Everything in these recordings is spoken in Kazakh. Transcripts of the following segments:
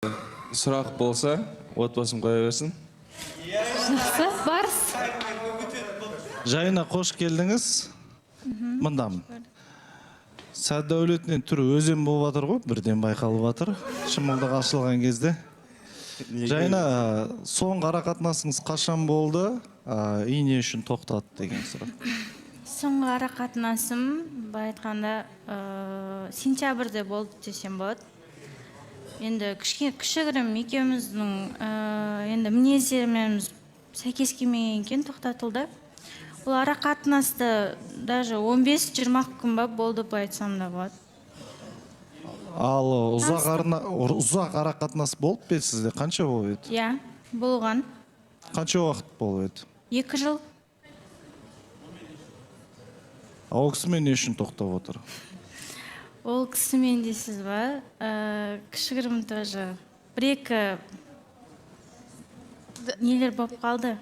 Сұрақ болса, отбасым қоя берсін. Жақсы, барыс. Жайына қош келдіңіз. Мындамын. Сәддәулетінен түрі өзен болып жатыр ғой, бірден байқалып жатыр. Шымылдық ашылған кезде. Жайына соңғы арақатынасыңыз қашан болды? И не үшін тоқтады деген сұрақ. Соңғы арақатынасым айтқанда сентябрьде болды десем болады. Енді кішігірім екеуміздің енді мінездеріміз сәйкес келмеген екен, тоқтатылды. Ол арақатынасты даже 15-20 күн ба болды деп айтсам да болады. Ал ұзақ арақатынас болып па сізде? Қанша болып еді? Иә, болған. Қанша уақыт болып еді? 2 жыл. Ол кісімен не үшін тоқтап отыр? Ол кісімен дейсіз ба? Кішігірім тоже бір-екі нелер болып қалды.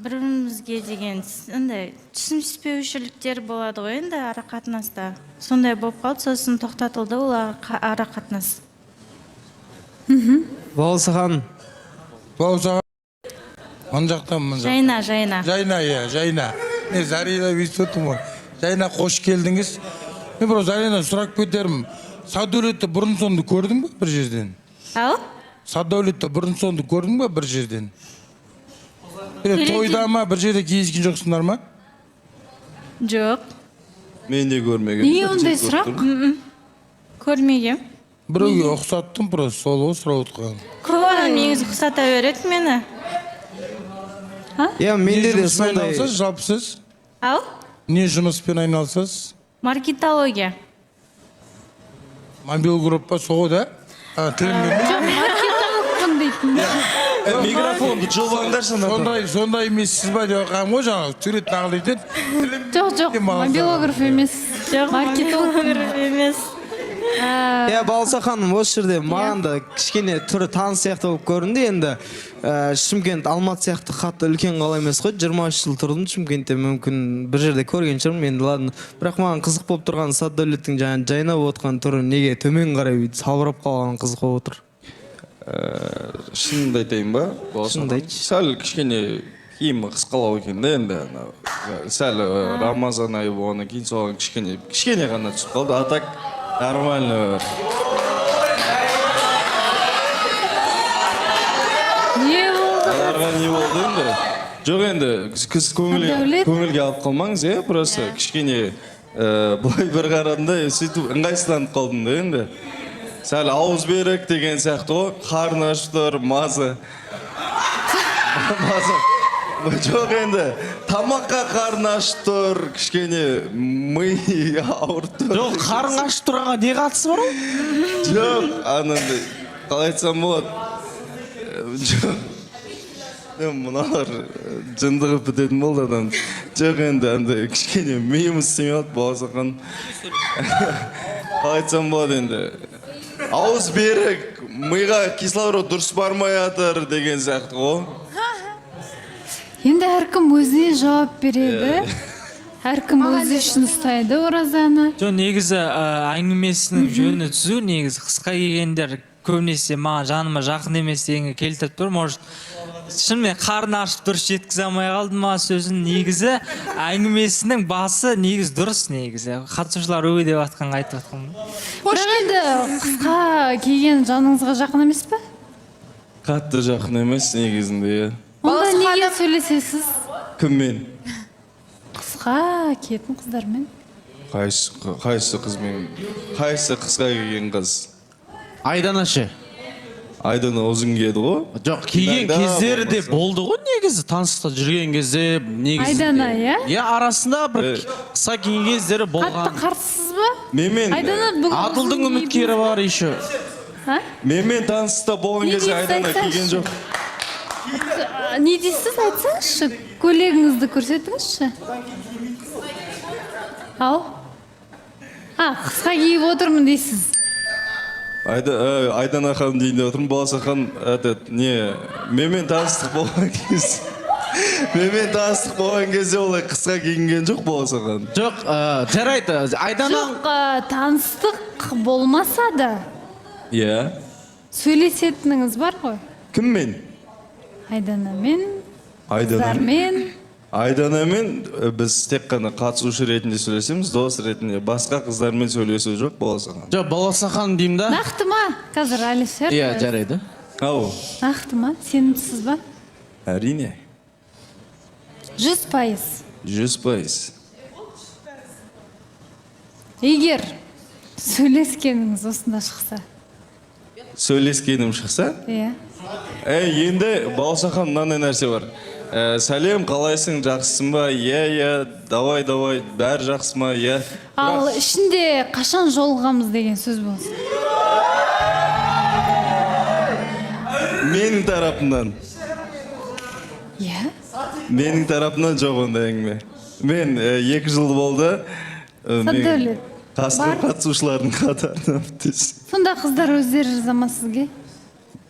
Бірімізге деген түсініспеушіліктер болады ғой енді арақатынаста. Сондай болып қалды, сосын тоқтатылды ол арақатынас. Балсахан. Жайна. Жайна. Не Зарина Висотума. Жайна қош келдіңіз. Мен бір Зарина сұрақ көтерім. Сәддәулетті бұрын соңды көрдің бе бір жерден? Ау? Сәддәулетті бұрын соңды көрдің бе бір жерден? Тойда ма, бір жерде кездескен жоқсыңдар ма? Жоқ. Мен де көрмеген. Неге ондай сұрақ? Көрмегем. Біреуге ұқсаттым, просто сол сұрақ отқан. Көп адам негізі ұқсата береді мені. Менде де сондай. Жалпы сіз? Ау? Не жұмыспен айналсыз? Маркетология. Мобил группа соғы да? Микрофонды жылбаңдаршы. Сондай емес сіз ба деп қам ғой жаңағы сурет нағылайтын. Жоқ, мобилограф емес. Маркетолог емес. Балса ханым, осы жерде маған да кішкене түрі таныс сияқты болып көрінді. Енді Шымкент, Алматы сияқты қатты үлкен қала емес қой. 23 жыл тұрдым Шымкентте, мүмкін бір жерде көрген шығармын. Енді ладно, бірақ маған қызық болып тұрған Сәддәулеттің жайнап отқан түрі неге төмен қарай салбырап қалған қызық болып отыр. Шынымды айтайын ба? Шынымды айтшы. Сәл кішкене киімі қысқалау екен да енді. Сәл Рамазан айы болғаннан кейін соған кішкене ғана түсіп қалды. А так нормально. Не болды? Оларға не болды енді? Жоқ енді, сіз көңілге алып қалмаңыз, просто кішкене былай бір қарадым сөйтіп ыңғайсызданып қалдым да енді. Сәл ауыз берік деген сияқты ғой, қарны ашып тұр, мазы. Жоқ енді, тамаққа қарны ашып тұр, кішкене ми ауырып тұр. Жоқ, қарны ашып тұрғанға не қатысы бар ол? Жоқ, анандай, қалай айтсам болады. Жоқ. Мұналар жындығы бітетін болды адам. Жоқ енді, кішкене миымыз істемей алды, Балсахан. Қалай айтсам болады енді. Ауыз берік, миға кислород дұрыс бармай жатыр деген сияқты ғой. Енді әркім өзіне жауап береді. Әркім өзі үшін ұстайды оразаны. Жоқ, негізі әңгімесінің жөні түзу, негізі қысқа келгендер көбінесе маған жаныма жақын емес дегенге келтіріп тұр. Может, шынымен қарны ашып дұрыс жеткізе алмай қалды ма сөзін. Негізі әңгімесінің басы негізі дұрыс негізі. Қатысушылар өй деп атқанға айтып атқан. Бірақ енді қысқа келген жаныңызға жақын емес пе? Қатты жақын емес негізінде. Онда неге сөйлесесіз? Кіммен? Қысқа келетін қыздармен. Қайсы қызмен? Қайсы қысқа келген қыз? Айдана ше. Айдана ұзын келді ғой? Жоқ, келген кездері де болды ғой негізі. Таныстықта жүрген кезде негізі. Айдана, иә? Иә, арасында бір қыса келген кездері болған. Қатты қарсысыз ба? Менмен Адылдың үміткері бар еще. Менмен таныстықта болған кезде Айдана келген жоқ. Не дейсіз, айтсаңызшы? Көйлегіңізді көрсетіңізші. Ау? Қысқа киіп отырмын дейсіз. Айдана ханым дейінде отырмын, Балсахан менмен таныстық болған кезде олай қысқа киінген жоқ Балсахан. Жоқ, жарайды, Айдана... Жоқ, таныстық болмаса да. Иә. Сөйлесетініңіз бар ғой? Кіммен? Айданамен, Айдана. қыздармен. Айданамен біз тек қана қатысушы ретінде сөйлесеміз, дос ретінде. Басқа қыздармен сөйлесу жоқ Балауса ханым. Жоқ, Балауса ханым деймін да. Нақты ма? Қазір Алишер. Иә, жарайды. Ау, Нақты ма? Сенімсіз ба? әрине. 100%. 100%. Егер сөйлескеніңіз осында шықса. Сөйлескенім шықса? Иә. Енді Балауса ханым мынандай нәрсе бар. Сәлем, қалайсың, жақсысың ба? Иә, давай, бәрі жақсы ма? Иә. Ал ішінде қашан жолығамыз деген сөз болсын. Менің тарапымнан. Иә. Менің тарапымнан жоқ ондай әңгіме. Мен 2 жыл болды. Сәддәулет. Қатысушылардың қатарынан бітесің. Сонда қыздар өздері жазама сізге?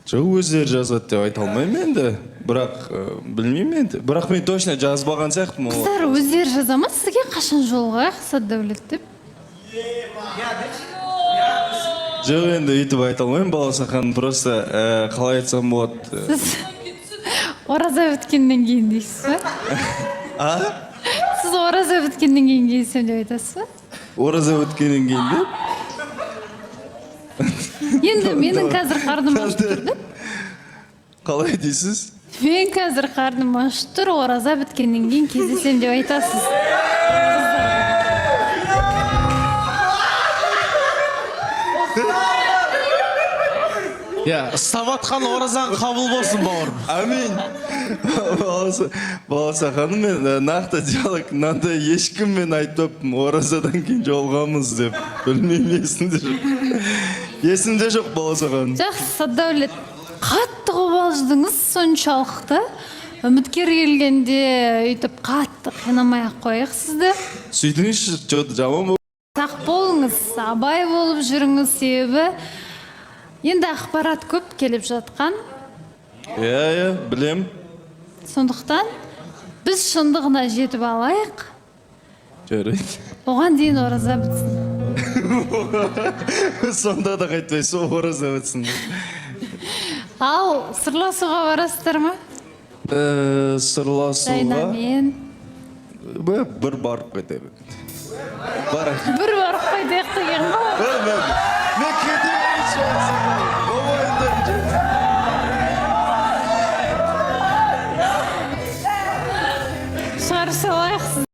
Жоқ, өздері жазады деп айта алмаймын енді. Бірақ білмеймін енді. Бірақ мен точно жазбаған сияқтымын. Қыздар өздері жазама сізге қашан жолығайық Сәддәулет деп? Жоқ, енді өйтіп айта алмаймын Балауса ханым. Просто қалай айтсам болады. Сіз ораза біткеннен кейін дейсіз ба? Сіз ораза біткеннен кейін келсем деп айтасыз ба? Ораза өткеннен кейін бе? Енді менің қазір қарным ашып тұр да? Қалай дейсіз? Мен қазір қарным ашып тұр, ораза біткеннен кейін кездесем деп айтасыз. Иә, ұставатқан оразаң қабыл болсын, бауырым. Амин. Балауса ханым, мен нақты диалог мынандай ешкіммен айтпаппын, оразадан кейін жолығамыз деп. Білмеймін, есімде жоқ. Есімде жоқ Балауса ханым. Жақсы, Сәддәулет, қатты қобалжыдыңыз соншалықты. Үміткер келгенде өйтіп қатты қинамай-ақ қояйық сізді. Сөйтіңізші, что-то жаман болып. Сақ болыңыз, абай болып жүріңіз, себебі енді ақпарат көп келіп жатқан. Иә, білем. Сондықтан біз шындығына жетіп алайық. Жарайды. Оған дейін ораза бітсін. Сонда да қайтпайсыз, ораза өтсін. Ал сырласуға барасыздар ма? Сырласуға Жайнамен. бір барып қайтайық. Барайық. Бір барып қайтайық деген ғой. Мен кетемін шығарсың. Шығарып салайық сіз.